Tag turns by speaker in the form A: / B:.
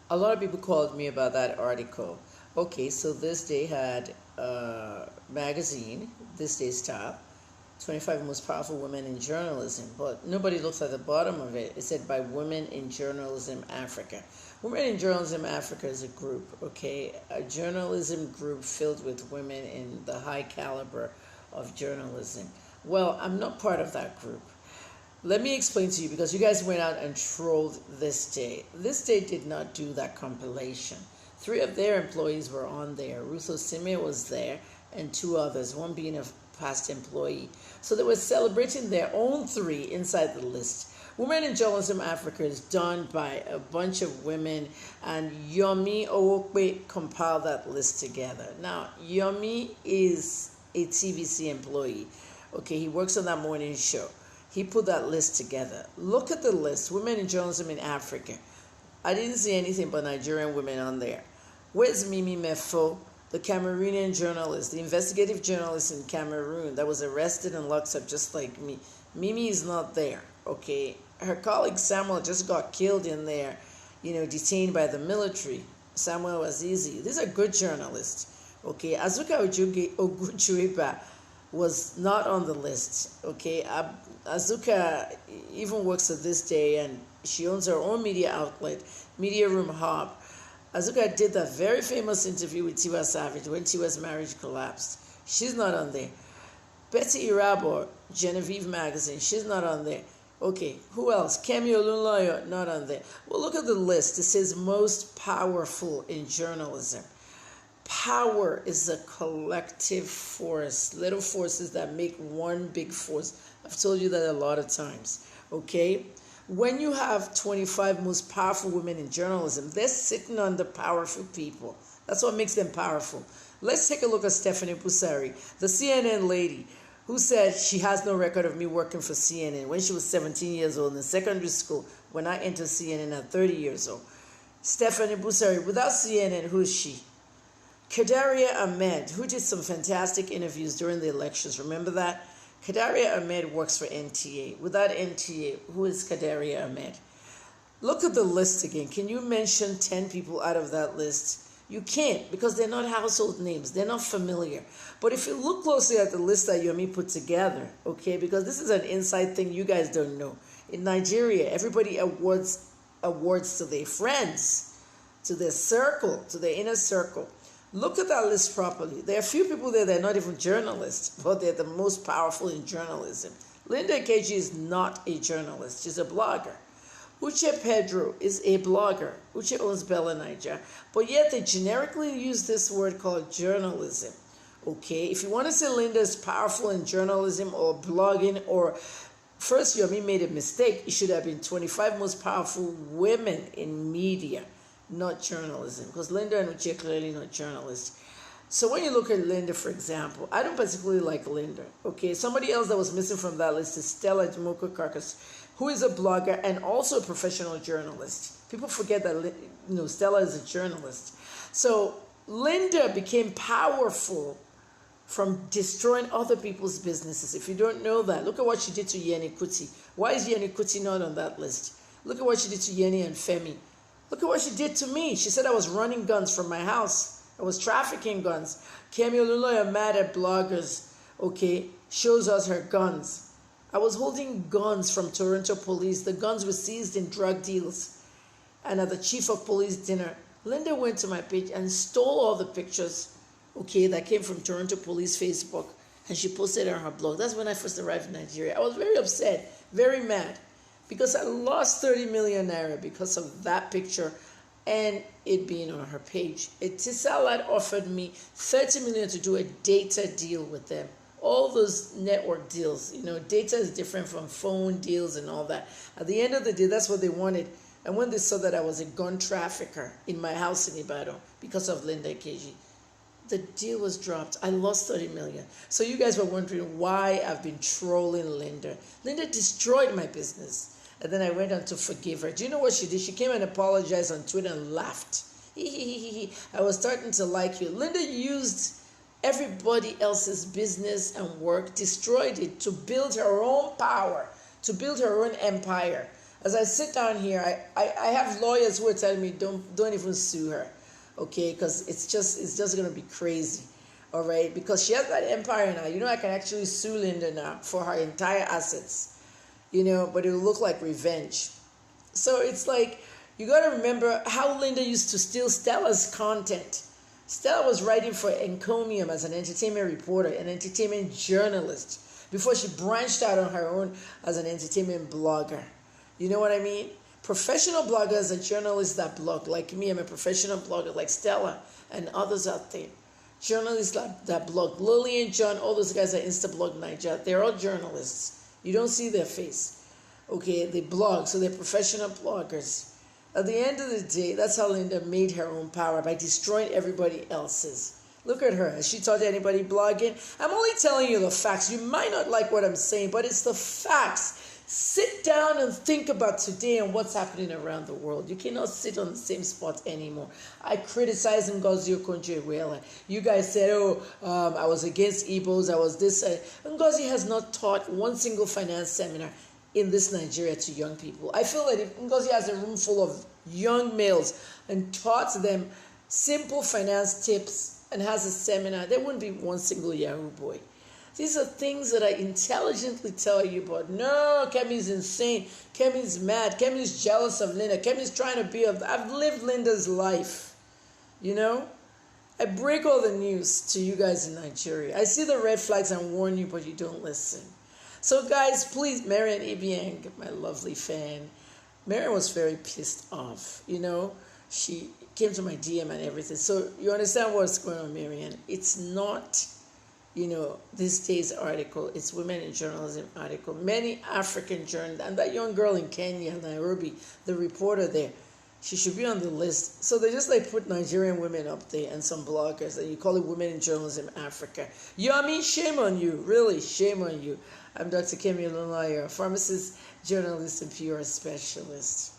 A: A lot of people called me about that article. Okay, so this day had a magazine, This Day's Top, 25 most powerful women in journalism, but nobody looks at the bottom of it. It said by Women in Journalism Africa. Women in Journalism Africa is a group, okay, a journalism group filled with women in the high caliber of journalism. Well, I'm not part of that group. Let me explain to you, because you guys went out and trolled This Day. This Day did not do that compilation. 3 of their employees were on there. Ruth Osime was there, and 2 others, one being a past employee. So they were celebrating their own 3 inside the list. Women in Journalism Africa is done by a bunch of women, and Yomi Owokwe compiled that list together. Now, Yomi is a TVC employee. Okay, he works on that morning show. He put that list together. Look at the list. Women in journalism in Africa. I didn't see anything but Nigerian women on there. Where's Mimi Mefo, the Cameroonian journalist, the investigative journalist in Cameroon that was arrested and locked up just like me? Mimi is not there, okay? Her colleague Samuel just got killed in there, detained by the military. Samuel Azizi. These are good journalists, okay? Azuka Oguchuiba was not on the list, okay? Azuka even works to this day, and she owns her own media outlet, Media Room Hub. Azuka did that very famous interview with Tiwa Savage when Tiwa's marriage collapsed. She's not on there. Betty Irabo, Genevieve Magazine, she's not on there. Okay, who else? Kemi Olunloyo, not on there. Well, look at the list. It says most powerful in journalism. Power is a collective force, little forces that make one big force. I've told you that a lot of times, okay? When you have 25 most powerful women in journalism, they're sitting on the powerful people. That's what makes them powerful. Let's take a look at Stephanie Busari, the CNN lady who said she has no record of me working for CNN when she was 17 years old in secondary school when I entered CNN at 30 years old. Stephanie Busari, without CNN, who is she? Kadaria Ahmed, who did some fantastic interviews during the elections. Remember that? Kadaria Ahmed works for NTA. Without NTA, who is Kadaria Ahmed? Look at the list again. Can you mention 10 people out of that list? You can't, because they're not household names. They're not familiar. But if you look closely at the list that Yomi put together, okay, because this is an inside thing you guys don't know. In Nigeria, everybody awards to their friends, to their circle, to their inner circle. Look at that list properly. There are a few people there that are not even journalists, but they're the most powerful in journalism. Linda Keji is not a journalist. She's a blogger. Uche Pedro is a blogger. Uche owns Bella Niger. But yet they generically use this word called journalism. Okay? If you want to say Linda is powerful in journalism or blogging, or first Yomi made a mistake. It should have been 25 most powerful women in media, not journalism, because Linda and Uche are clearly not journalists. So when you look at Linda, for example, I don't particularly like Linda. Okay, somebody else that was missing from that list is Stella Jimoko Karkas, who is a blogger and also a professional journalist. People forget that Stella is a journalist. So Linda became powerful from destroying other people's businesses. If you don't know that, look at what she did to Yeni Kuti. Why is Yeni Kuti not on that list? Look at what she did to Yeni and Femi. Look at what she did to me. She said I was running guns from my house. I was trafficking guns. Kemi Olunloyo, mad at bloggers, okay, shows us her guns. I was holding guns from Toronto police. The guns were seized in drug deals. And at the chief of police dinner, Linda went to my page and stole all the pictures, okay, that came from Toronto police Facebook, and she posted it on her blog. That's when I first arrived in Nigeria. I was very upset, very mad, because I lost 30 million naira because of that picture and it being on her page. Etisalat offered me 30 million to do a data deal with them. All those network deals, data is different from phone deals and all that. At the end of the day, that's what they wanted. And when they saw that I was a gun trafficker in my house in Ibadan because of Linda Keji, the deal was dropped. I lost 30 million. So you guys were wondering why I've been trolling Linda. Linda destroyed my business. And then I went on to forgive her. Do you know what she did? She came and apologized on Twitter and laughed. I was starting to like you. Linda used everybody else's business and work, destroyed it to build her own power, to build her own empire. As I sit down here, I have lawyers who are telling me don't even sue her, okay? Because it's just gonna be crazy, all right? Because she has that empire now. You know, I can actually sue Linda now for her entire assets, you know, but it'll look like revenge. So it's like you got to remember how Linda used to steal Stella's content. Stella was writing for Encomium as an entertainment reporter, an entertainment journalist, before she branched out on her own as an entertainment blogger. You know what I mean? Professional bloggers and journalists that blog, like me, I'm a professional blogger, like Stella and others out there. Journalists that blog, Lily and John, all those guys at Instablog Nigeria, they're all journalists. You don't see their face. Okay, they blog, so they're professional bloggers. At the end of the day, that's how Linda made her own power, by destroying everybody else's. Look at her. Has she taught anybody blogging? I'm only telling you the facts. You might not like what I'm saying, but it's the facts. Sit down and think about today and what's happening around the world. You cannot sit on the same spot anymore. I criticized Ngozi Okonjo-Iweala. You guys said, I was against Igbos, I was this. Ngozi has not taught one single finance seminar in this Nigeria to young people. I feel that if Ngozi has a room full of young males and taught them simple finance tips and has a seminar, there wouldn't be one single Yahoo boy. These are things that I intelligently tell you, but no, Kemi's insane. Kemi's mad. Kemi's jealous of Linda. Kemi's trying to be I've lived Linda's life, you know? I break all the news to you guys in Nigeria. I see the red flags and warn you, but you don't listen. So guys, please, Marian Ibiang, my lovely fan. Marian was very pissed off, you know. She came to my DM and everything. So you understand what's going on, Marian. It's not, you know, this day's article. It's Women in Journalism article. Many African journalists, and that young girl in Kenya, Nairobi, the reporter there, she should be on the list. So they just like put Nigerian women up there and some bloggers, and you call it Women in Journalism Africa. Yummy, shame on you. Really, shame on you. I'm Dr. Kemi Olunloyo, pharmacist, journalist, and PR specialist.